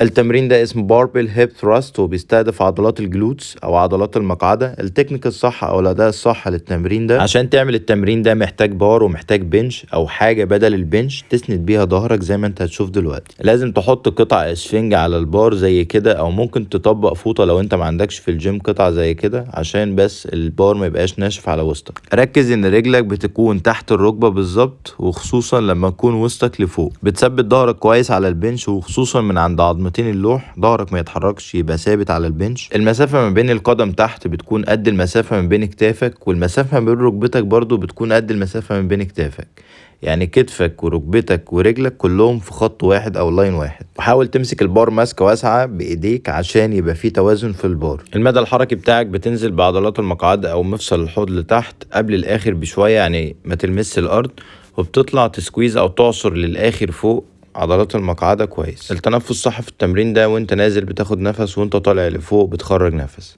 التمرين ده اسمه باربل هيب ثراست وبيستهدف عضلات الجلوتس او عضلات المقعدة. التكنيك الصح او الاداء الصح للتمرين ده، عشان تعمل التمرين ده محتاج بار ومحتاج بنش او حاجة بدل البنش تسند بيها ظهرك زي ما انت هتشوف دلوقتي. لازم تحط قطع اسفنج على البار زي كده، او ممكن تطبق فوطة لو انت ما عندكش في الجيم قطع زي كده، عشان بس البار ما يبقاش ناشف على وسطك. ركز ان رجلك بتكون تحت الركبة بالظبط، وخصوصا لما تكون وسطك لفوق. بتثبت ظهرك كويس على البنش، وخصوصا من عند عظمتين اللوح ظهرك ما يتحركش، يبقى ثابت على البنش. المسافة ما بين القدم تحت بتكون قد المسافة ما بين كتافك، والمسافة ما بين ركبتك برضو بتكون قد المسافة ما بين كتافك. يعني كتفك وركبتك ورجلك كلهم في خط واحد او لاين واحد. وحاول تمسك البار ماسكه واسعه بايديك عشان يبقى فيه توازن في البار. المدى الحركي بتاعك بتنزل بعضلات المقعده او مفصل الحوض لتحت قبل الاخر بشويه، يعني ما تلمس الارض، وبتطلع تسكويز او تعصر للاخر فوق عضلات المقعده كويس. التنفس صح في التمرين ده، وانت نازل بتاخد نفس، وانت طالع لفوق بتخرج نفس.